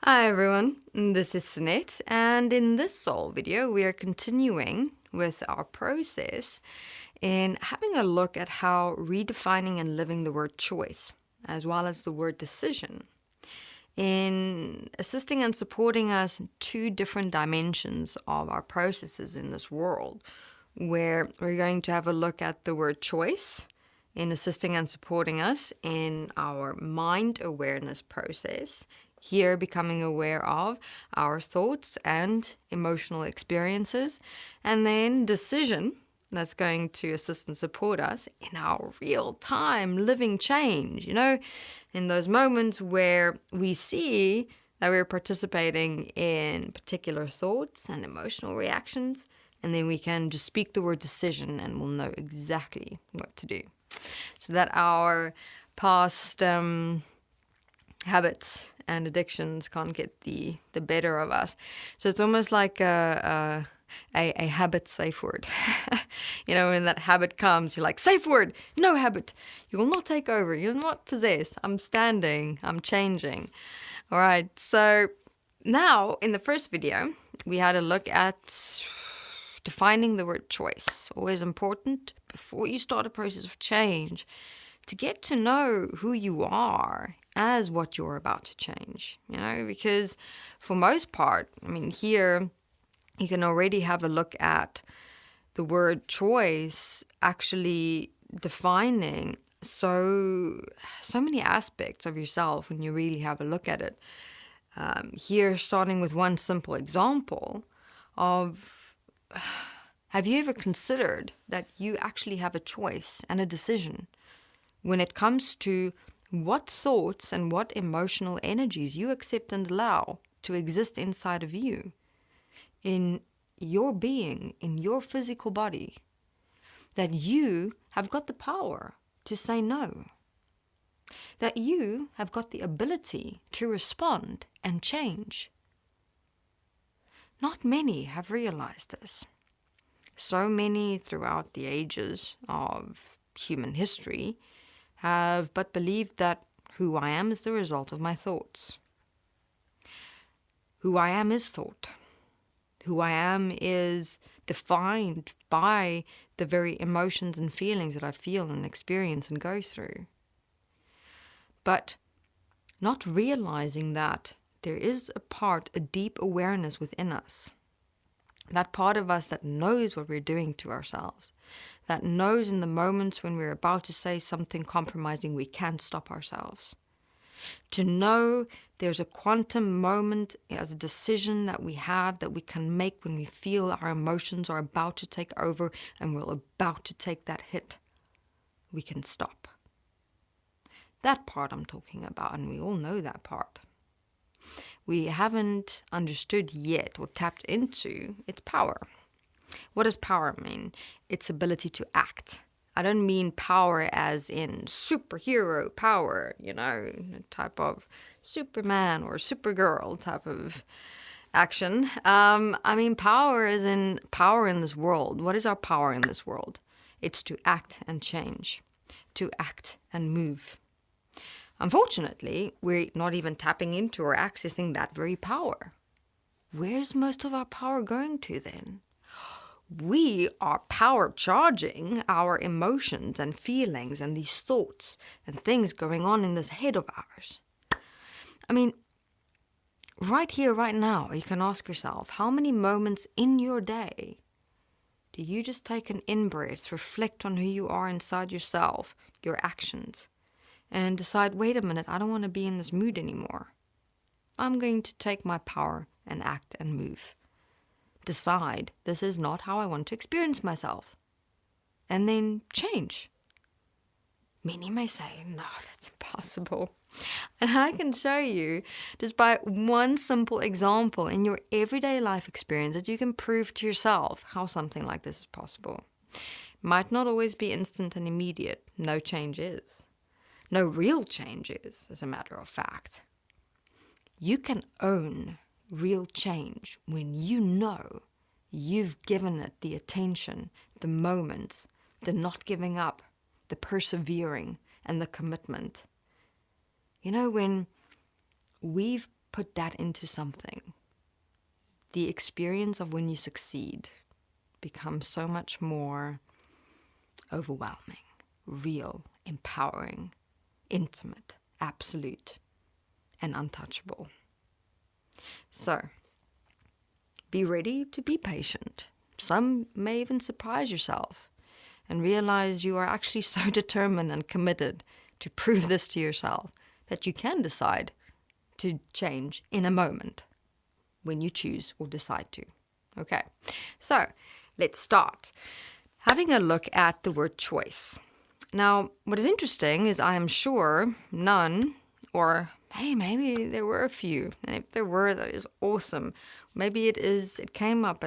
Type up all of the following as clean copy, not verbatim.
Hi everyone, this is Sunette, and in this Soul video we are continuing with our process in having a look at how redefining and living the word choice, as well as the word decision, in assisting and supporting us in two different dimensions of our processes in this world, where we're going to have a look at the word choice in assisting and supporting us in our mind awareness process, here becoming aware of our thoughts and emotional experiences, and then decision that's going to assist and support us in our real-time living change, in those moments where we see that we're participating in particular thoughts and emotional reactions, and then we can just speak the word decision and we'll know exactly what to do. So that our past habits and addictions can't get the better of us. So it's almost like a habit safe word. When that habit comes, you're like, safe word, no habit. You will not take over. You'll not possess. I'm standing. I'm changing. All right. So now in the first video, we had a look at defining the word choice. Always important before you start a process of change to get to know who you are as what you're about to change, because for most part, here you can already have a look at the word choice actually defining so many aspects of yourself when you really have a look at it. Here, starting with one simple example of, have you ever considered that you actually have a choice and a decision when it comes to what thoughts and what emotional energies you accept and allow to exist inside of you, in your being, in your physical body, that you have got the power to say no, that you have got the ability to respond and change? Not many have realized this. So many throughout the ages of human history have but believed that who I am is the result of my thoughts. Who I am is thought. Who I am is defined by the very emotions and feelings that I feel and experience and go through. But not realizing that there is a deep awareness within us. That part of us that knows what we're doing to ourselves, that knows in the moments when we're about to say something compromising, we can't stop ourselves. To know there's a quantum moment as a decision that we have that we can make when we feel our emotions are about to take over and we're about to take that hit. We can stop. That part I'm talking about, and we all know that part. We haven't understood yet or tapped into its power. What does power mean? Its ability to act. I don't mean power as in superhero power, type of Superman or Supergirl type of action. I mean power as in power in this world. What is our power in this world? It's to act and change, to act and move. Unfortunately, we're not even tapping into or accessing that very power. Where's most of our power going to then? We are power charging our emotions and feelings and these thoughts and things going on in this head of ours. Right here, right now, you can ask yourself, how many moments in your day do you just take an in-breath, reflect on who you are inside yourself, your actions, and decide, wait a minute, I don't want to be in this mood anymore. I'm going to take my power and act and move. Decide this is not how I want to experience myself. And then change. Many may say, no, that's impossible. And I can show you just by one simple example in your everyday life experience that you can prove to yourself how something like this is possible. Might not always be instant and immediate. No change is. No real change is, as a matter of fact. You can own real change when you know you've given it the attention, the moments, the not giving up, the persevering, and the commitment. When we've put that into something, the experience of when you succeed becomes so much more overwhelming, real, empowering, intimate, absolute, and untouchable. So, be ready to be patient. Some may even surprise yourself and realize you are actually so determined and committed to prove this to yourself that you can decide to change in a moment when you choose or decide to. Okay, so let's start having a look at the word choice. Now, what is interesting is I am sure none, or hey, maybe there were a few, and if there were, that is awesome. Maybe it came up,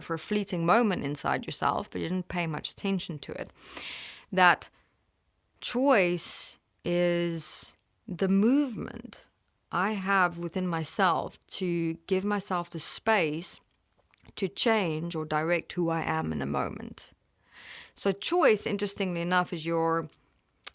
for a fleeting moment inside yourself, but you didn't pay much attention to it. That choice is the movement I have within myself to give myself the space to change or direct who I am in a moment. So choice, interestingly enough, is your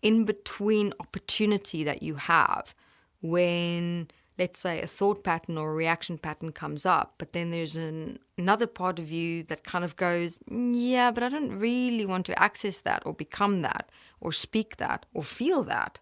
in-between opportunity that you have when, let's say, a thought pattern or a reaction pattern comes up, but then there's another part of you that kind of goes, yeah, but I don't really want to access that or become that or speak that or feel that.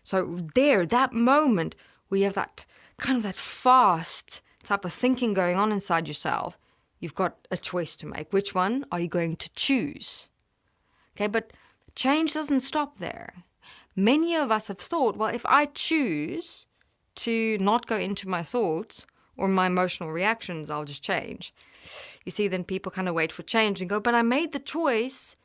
So that moment where you have that kind of that fast type of thinking going on inside yourself, you've got a choice to make. Which one are you going to choose? Okay, but change doesn't stop there. Many of us have thought, well, if I choose to not go into my thoughts or my emotional reactions, I'll just change. You see, then people kind of wait for change and go, but I made the choice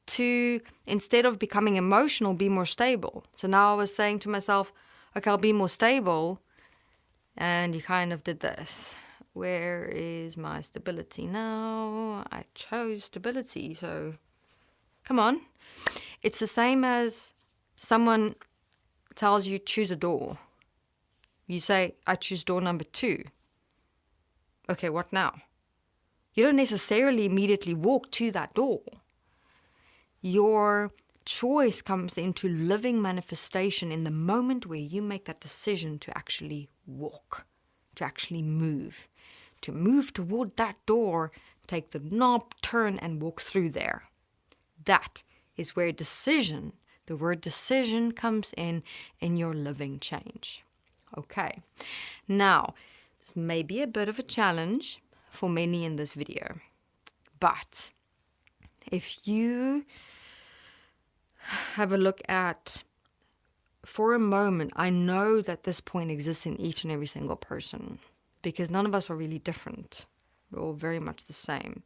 to, instead of becoming emotional, be more stable. So now I was saying to myself, okay, I'll be more stable. And you kind of did this. Where is my stability now? I chose stability, so come on. It's the same as someone tells you choose a door. You say, I choose door number 2. Okay, what now? You don't necessarily immediately walk to that door. Your choice comes into living manifestation in the moment where you make that decision to actually walk, to actually move toward that door, take the knob, turn, and walk through there. That is where the word decision comes in your living change. Okay, now this may be a bit of a challenge for many in this video, but if you have a look at, for a moment, I know that this point exists in each and every single person because none of us are really different. We're all very much the same.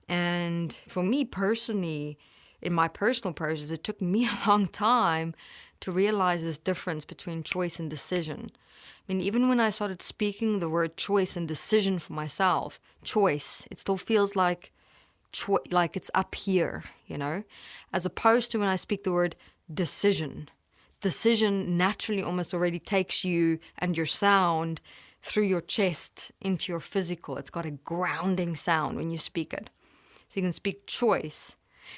And for me personally, in my personal process, it took me a long time to realize this difference between choice and decision. I mean, even when I started speaking the word choice and decision for myself, choice, it still feels like it's up here, as opposed to when I speak the word decision. Decision naturally almost already takes you and your sound through your chest into your physical. It's got a grounding sound when you speak it. So you can speak choice.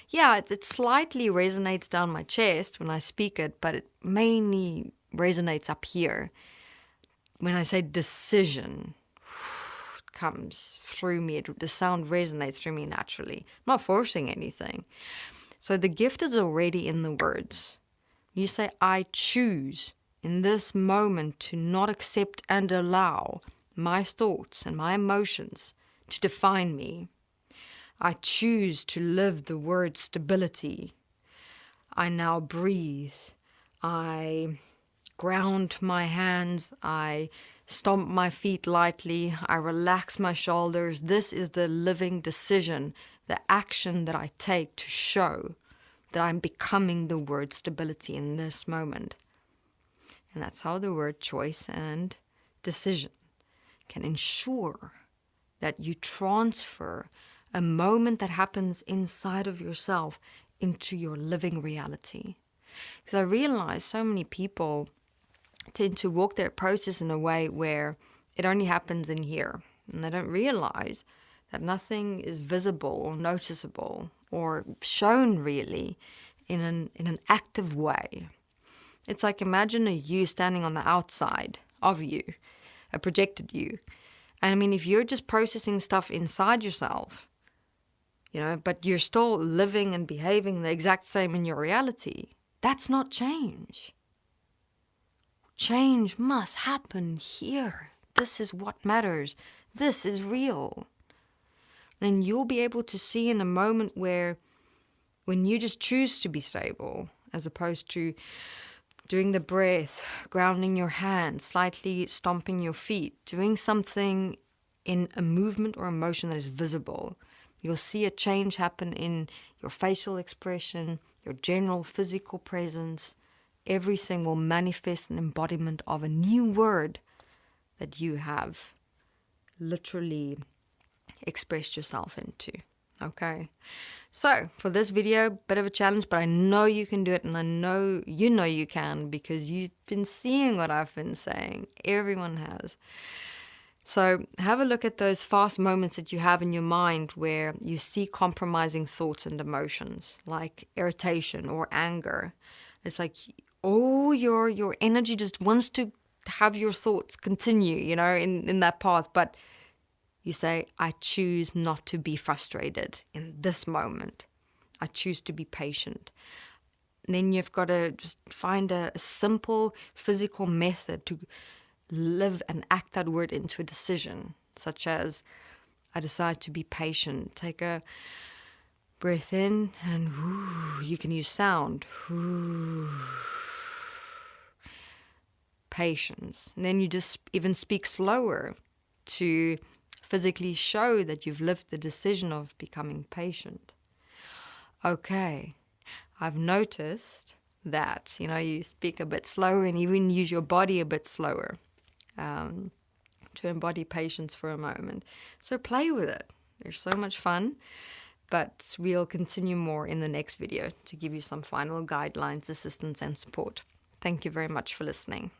Yeah, it slightly resonates down my chest when I speak it, but it mainly resonates up here. When I say decision, it comes through me. The sound resonates through me naturally. I'm not forcing anything. So the gift is already in the words. You say, I choose in this moment to not accept and allow my thoughts and my emotions to define me. I choose to live the word stability. I now breathe. I ground my hands. I stomp my feet lightly. I relax my shoulders. This is the living decision, the action that I take to show that I'm becoming the word stability in this moment. And that's how the word choice and decision can ensure that you transfer a moment that happens inside of yourself into your living reality. Because I realize so many people tend to walk their process in a way where it only happens in here. And they don't realize that nothing is visible or noticeable or shown really in an active way. It's like imagine you standing on the outside of you, a projected you. And I mean, if you're just processing stuff inside yourself, but you're still living and behaving the exact same in your reality, that's not change. Change must happen here. This is what matters. This is real. Then you'll be able to see in a moment where, when you just choose to be stable, as opposed to doing the breath, grounding your hands, slightly stomping your feet, doing something in a movement or emotion that is visible, you'll see a change happen in your facial expression, your general physical presence. Everything will manifest an embodiment of a new word that you have literally expressed yourself into. Okay, so for this video, bit of a challenge, but I know you can do it, and I know you can, because you've been seeing what I've been saying. Everyone has. So have a look at those fast moments that you have in your mind where you see compromising thoughts and emotions, like irritation or anger. It's like, your energy just wants to have your thoughts continue, in that path, but you say, I choose not to be frustrated in this moment. I choose to be patient. And then you've got to just find a simple physical method to live and act that word into a decision, such as, I decide to be patient. Take a breath in, and you can use sound. Patience. And then you just even speak slower to physically show that you've lived the decision of becoming patient. Okay, I've noticed that, you speak a bit slower and even use your body a bit slower to embody patience for a moment. So play with it. They're so much fun, but we'll continue more in the next video to give you some final guidelines, assistance, and support. Thank you very much for listening.